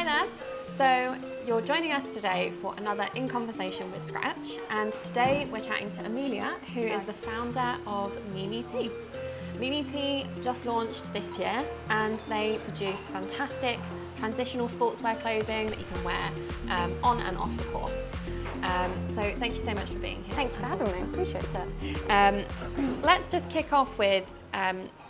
Hi there. So you're joining us today for another In Conversation with Scratch, and today we're chatting to Amelia, who is the founder of Mimi Tea. Mimi Tea just launched this year, and they produce fantastic transitional sportswear clothing that you can wear on and off the course. So thank you so much for being here. Thanks for having me, I appreciate it. Let's just kick off with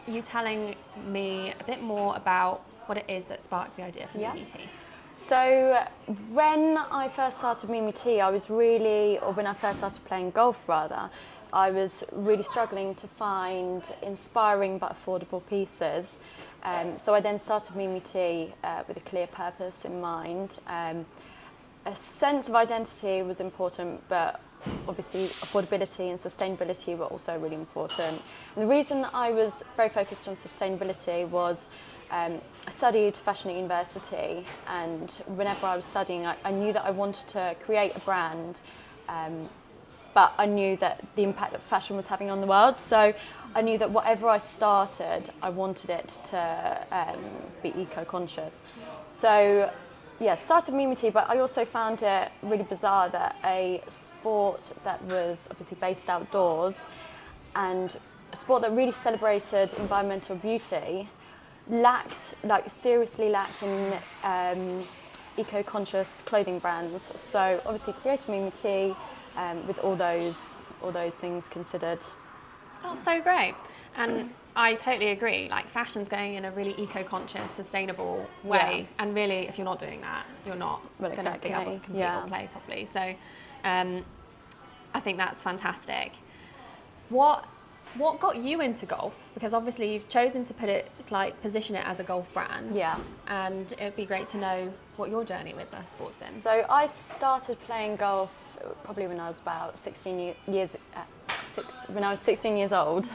you telling me a bit more about what it is that sparks the idea for Mimi Tea. So when I first started Mimi Tea, when I first started playing golf rather, I was really struggling to find inspiring but affordable pieces. So I then started Mimi Tea with a clear purpose in mind. A sense of identity was important, but obviously affordability and sustainability were also really important. And the reason I was very focused on sustainability was I studied fashion at university, and whenever I was studying, I knew that I wanted to create a brand, but I knew that the impact that fashion was having on the world. So I knew that whatever I started, I wanted it to be eco-conscious. So yeah, started Mimi Tea, but I also found it really bizarre that a sport that was obviously based outdoors and a sport that really celebrated environmental beauty seriously lacked in eco-conscious clothing brands. So obviously created Mimi Tea with all those things considered. That's so great. And I totally agree. Like, fashion's going in a really eco-conscious, sustainable way. Yeah. And really, if you're not doing that, you're not going to be able to compete or play properly. So I think that's fantastic. What got you into golf? Because obviously you've chosen to position it as a golf brand. Yeah. And it'd be great to know what your journey with the sport's been. So I started playing golf probably when I was about 16 years old.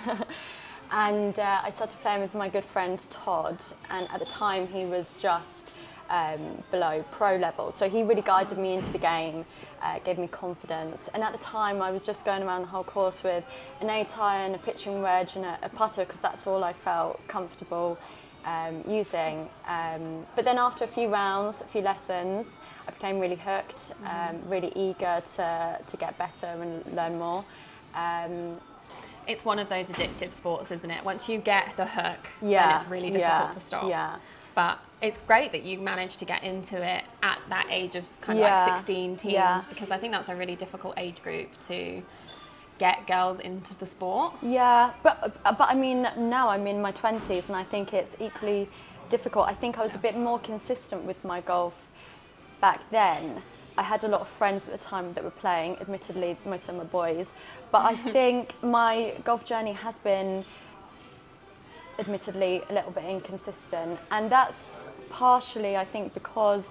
And I started playing with my good friend Todd, and at the time he was just below pro level. So he really guided me into the game, gave me confidence. And at the time I was just going around the whole course with an 8-iron, a pitching wedge and a putter, because that's all I felt comfortable using. But then after a few rounds, a few lessons, I became really hooked, really eager to get better and learn more. It's one of those addictive sports, isn't it? Once you get the hook, then it's really difficult to stop. Yeah. But it's great that you managed to get into it at that age of kind of like 16 teens, because I think that's a really difficult age group to get girls into the sport. Yeah, but I mean, now I'm in my 20s and I think it's equally difficult. I think I was a bit more consistent with my golf back then. I had a lot of friends at the time that were playing, admittedly most of them were boys, but I think my golf journey has been admittedly a little bit inconsistent, and that's partially I think because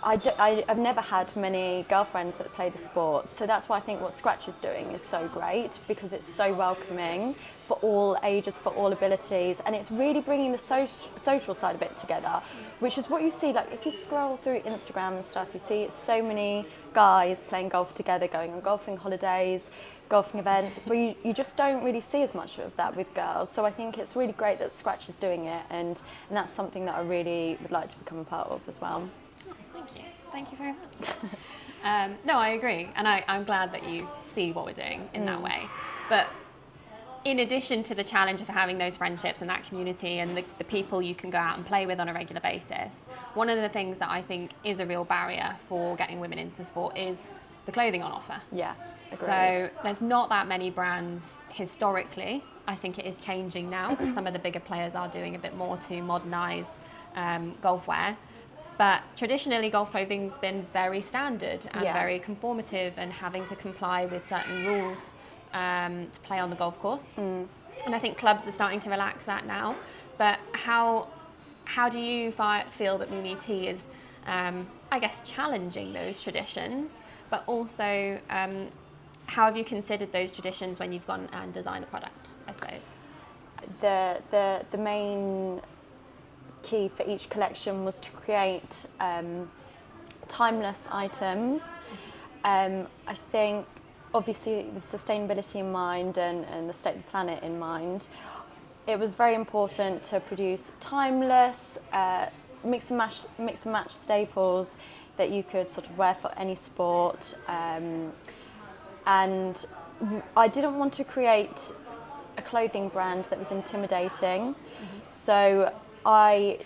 I've never had many girlfriends that play the sport, so that's why I think what Scratch is doing is so great, because it's so welcoming for all ages, for all abilities, and it's really bringing the social side of it together, which is what you see. Like, if you scroll through Instagram and stuff, you see so many guys playing golf together, going on golfing holidays, golfing events, but you just don't really see as much of that with girls. So I think it's really great that Scratch is doing it, and that's something that I really would like to become a part of as well. Oh, thank you very much. No, I agree, and I'm glad that you see what we're doing in that way. But in addition to the challenge of having those friendships and that community and the people you can go out and play with on a regular basis, one of the things that I think is a real barrier for getting women into the sport is the clothing on offer. Yeah. Agreed. So there's not that many brands historically. I think it is changing now. Some of the bigger players are doing a bit more to modernise golf wear. But traditionally, golf clothing's been very standard and very conformative, and having to comply with certain rules to play on the golf course. And I think clubs are starting to relax that now. But how do you feel that Mimi Tea is, I guess, challenging those traditions, but also how have you considered those traditions when you've gone and designed the product, I suppose? The main key for each collection was to create timeless items. I think, obviously, with sustainability in mind and the state of the planet in mind, it was very important to produce timeless, mix and match staples that you could sort of wear for any sport. And I didn't want to create a clothing brand that was intimidating. So items,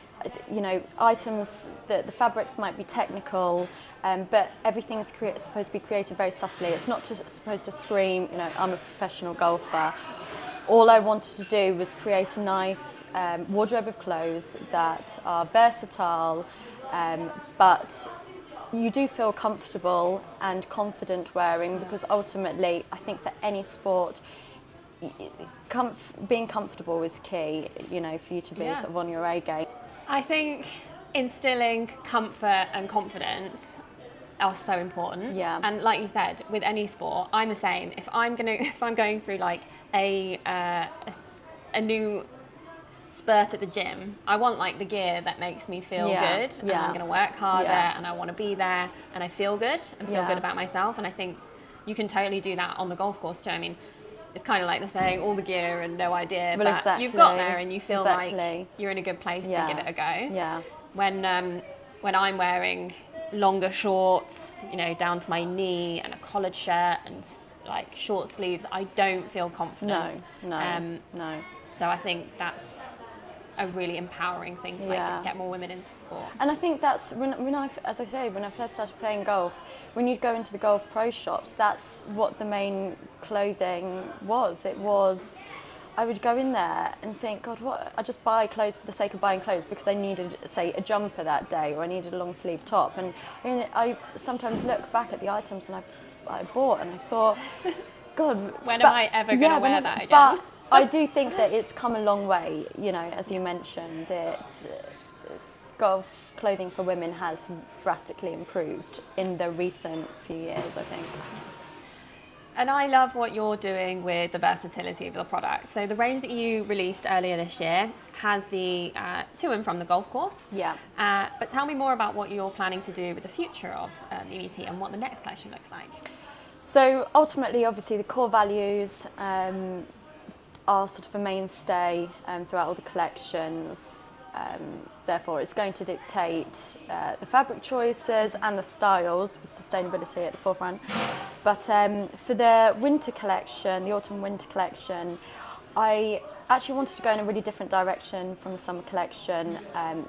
the fabrics might be technical, but everything is supposed to be created very subtly. It's not supposed to scream, I'm a professional golfer. All I wanted to do was create a nice wardrobe of clothes that are versatile, but you do feel comfortable and confident wearing, because ultimately, I think for any sport, being comfortable is key, for you to be sort of on your A game. I think instilling comfort and confidence are so important. Yeah. And like you said, with any sport, I'm the same. If I'm going through like a new spurt at the gym, I want like the gear that makes me feel good, and I'm going to work harder, and I want to be there, and I feel good and feel good about myself. And I think you can totally do that on the golf course too. I mean, it's kind of like the saying, all the gear and no idea, well, but exactly. You've got there and you feel like you're in a good place to give it a go. Yeah. When I'm wearing longer shorts, down to my knee, and a collared shirt and like short sleeves, I don't feel confident. No. So I think that's a really empowering thing to get more women into the sport. And I think that's when I first started playing golf, when you'd go into the golf pro shops, that's what the main clothing was. It was, I would go in there and think, God, what? I just buy clothes for the sake of buying clothes because I needed, say, a jumper that day, or I needed a long sleeve top. And I sometimes look back at the items and I bought, and I thought, God, when am I ever going to wear that again? But I do think that it's come a long way, as you mentioned. Golf clothing for women has drastically improved in the recent few years, I think. And I love what you're doing with the versatility of your product. So the range that you released earlier this year has the to and from the golf course. Yeah. But tell me more about what you're planning to do with the future of MET and what the next collection looks like. So ultimately, obviously, the core values are sort of a mainstay throughout all the collections. Therefore, it's going to dictate the fabric choices and the styles, with sustainability at the forefront. But for the winter collection, the autumn-winter collection, I actually wanted to go in a really different direction from the summer collection.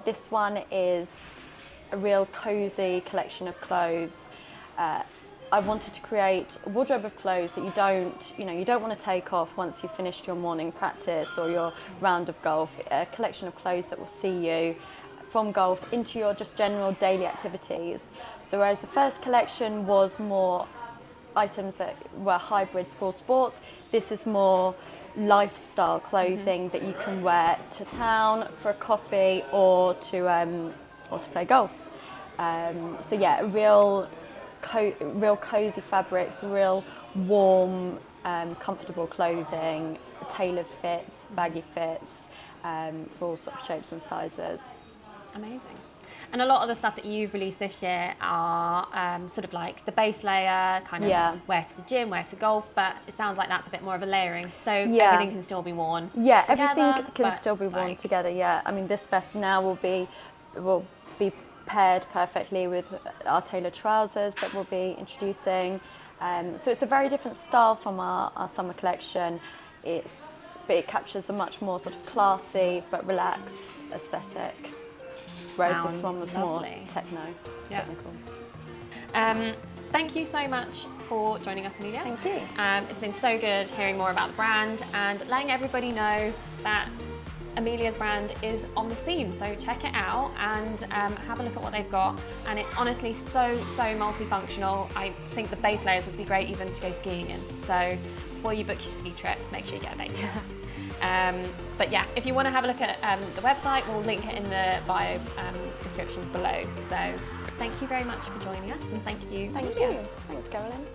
This one is a real cosy collection of clothes. I wanted to create a wardrobe of clothes that you don't want to take off once you've finished your morning practice or your round of golf. A collection of clothes that will see you from golf into your just general daily activities. So whereas the first collection was more items that were hybrids for sports, this is more lifestyle clothing that you can wear to town, for a coffee, or to play golf. So yeah, real cozy fabrics, real warm, comfortable clothing, tailored fits, baggy fits, for all sorts of shapes and sizes. Amazing. And a lot of the stuff that you've released this year are sort of like the base layer, kind of wear to the gym, wear to golf, but it sounds like that's a bit more of a layering. So everything can still be worn together, everything can still be worn together, I mean, this vest now will be paired perfectly with our tailored trousers that we'll be introducing. So it's a very different style from our summer collection. But it captures a much more sort of classy but relaxed aesthetic. Whereas this one was lovely. More technical. Thank you so much for joining us, Amelia. Thank you. It's been so good hearing more about the brand and letting everybody know that Amelia's brand is on the scene, so check it out and have a look at what they've got. And it's honestly so multifunctional. I think the base layers would be great even to go skiing in. So before you book your ski trip, make sure you get a base layer. But yeah, if you want to have a look at the website, we'll link it in the bio description below. So thank you very much for joining us, and thank you. Thank you. Thanks, Carolyn.